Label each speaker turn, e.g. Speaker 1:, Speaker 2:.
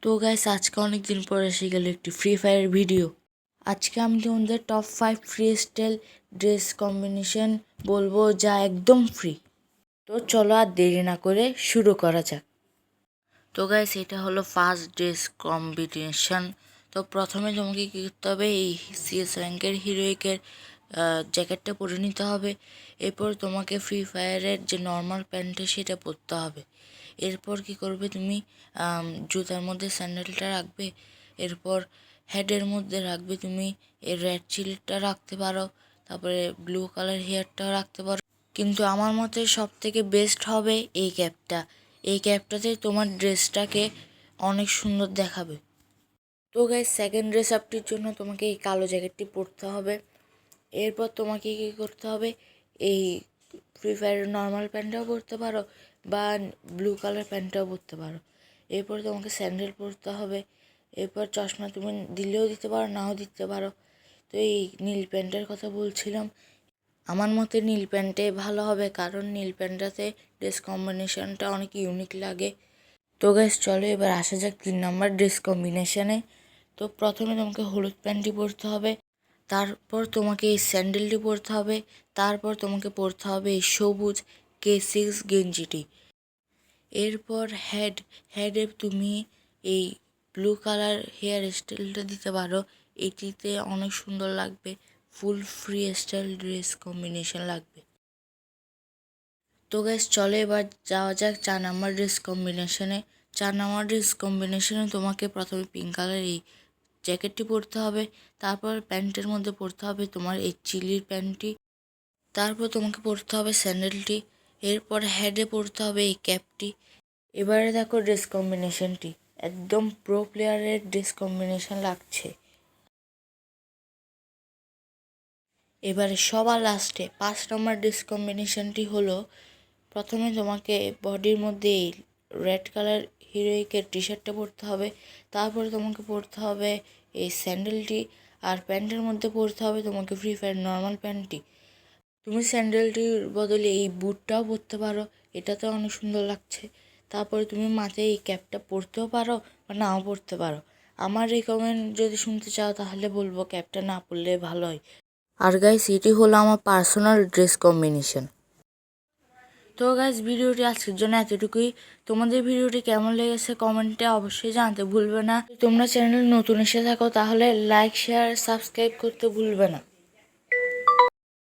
Speaker 1: তো গাইস, আজকে অনেক দিন পর এসে গেল একটি ফ্রি ফায়ার ভিডিও। আজকে আমি তোমাদের top 5 free style dress combination বলবো, যা একদম ফ্রি। তো চলো আর দেরি না করে শুরু করা যাক। তো গাইস, এটা হলো ফার্স্ট ড্রেস কম্বিনেশন। তো প্রথমে তোমাকে কী করতে হবে, এই সিএস র্যাঙ্কের হিরোইকের জ্যাকেটটা পরে নিতে হবে। এরপর তোমাকে ফ্রি ফায়ারের যে নর্মাল প্যান্টটা সেটা পরতে হবে। এরপর কি করবে, তুমি জুতার মধ্যে স্যান্ডেলটা রাখবে। এরপর হেডের মধ্যে রাখবে তুমি এই রেড চিলিটা রাখতে পারো, তারপরে ব্লু কালার হেয়ারটাও রাখতে পারো। কিন্তু আমার মতে সব থেকে বেস্ট হবে এই ক্যাপটা। এই ক্যাপটাতে তোমার ড্রেসটাকে অনেক সুন্দর দেখাবে। তো গাইস, সেকেন্ড ড্রেস আপটির জন্য তোমাকে এই কালো জ্যাকেটটি পরতে হবে। এরপর তোমাকে কী করতে হবে, এই ফ্রি ফায়ারের নর্মাল প্যান্টটাও পরতে পারো বা ব্লু কালার প্যান্টটাও পরতে পারো। এরপর তোমাকে স্যান্ডেল পরতে হবে। এরপর চশমা তুমি দিলেও দিতে পারো, নাও দিতে পারো। তো এই নীল প্যান্টের কথা বলছিলাম, আমার মতে নীল প্যান্টে ভালো হবে, কারণ নীল প্যান্টটাতে ড্রেস কম্বিনেশনটা অনেক ইউনিক লাগে। তো গাইস, চলো এবার আসা যাক 3 নাম্বার ড্রেস কম্বিনেশনে। তো প্রথমে তোমাকে হলুদ প্যান্টটি পরতে হবে, তারপর তোমাকে এই স্যান্ডেলটি পরতে হবে, তারপর তোমাকে পরতে হবে এই সবুজ K6 গেঞ্জিটি। এরপর হেডে তুমি এই ব্লু কালার হেয়ার স্টাইলটা দিতে পারো। এটিতে অনেক সুন্দর লাগবে, full free style dress combination লাগবে। তো গাইস, চলো এবার যাওয়া যাক 4 নাম্বার ড্রেস কম্বিনেশনে। 4 নাম্বার ড্রেস কম্বিনেশনে তোমাকে প্রথমে পিঙ্ক কালার এই জ্যাকেটটি পরতে হবে, তারপর প্যান্টের মধ্যে পরতে হবে তোমার এই চিলির প্যান্টটি, তারপর তোমাকে পরতে হবে স্যান্ডেলটি, এরপর হেডে পরতে হবে এই ক্যাপটি। এবারে দেখো ড্রেস কম্বিনেশনটি একদম প্রো প্লেয়ারের ড্রেস কম্বিনেশন লাগছে। এবারে সবার লাস্টে 5 নম্বর ড্রেস কম্বিনেশনটি হলো, প্রথমে তোমাকে বডির মধ্যে এই রেড কালার হিরোইকের টি শার্টটা পরতে হবে, তারপরে তোমাকে পরতে হবে এই স্যান্ডেলটি, আর প্যান্টের মধ্যে পরতে হবে তোমাকে ফ্রি ফায়ার নর্মাল প্যান্টটি। তুমি স্যান্ডেলটির বদলে এই বুটটাও পরতে পারো, এটাতে অনেক সুন্দর লাগছে। তারপরে তুমি মাথায় এই ক্যাপটা পরতেও পারো বা নাও পরতে পারো। আমার রেকমেন্ড যদি শুনতে চাও তাহলে বলবো ক্যাপটা না পরলে ভালো হয়। আর গাইস, এটি হলো আমার পার্সোনাল ড্রেস কম্বিনেশন। তো গাইস, ভিডিওটি আজকের জন্য এতটুকুই। তোমাদের ভিডিওটি কেমন লেগেছে কমেন্টে অবশ্যই জানাতে ভুলবে না। তোমরা চ্যানেল নতুন এসে থাকো তাহলে লাইক শেয়ার সাবস্ক্রাইব করতে ভুলবে না।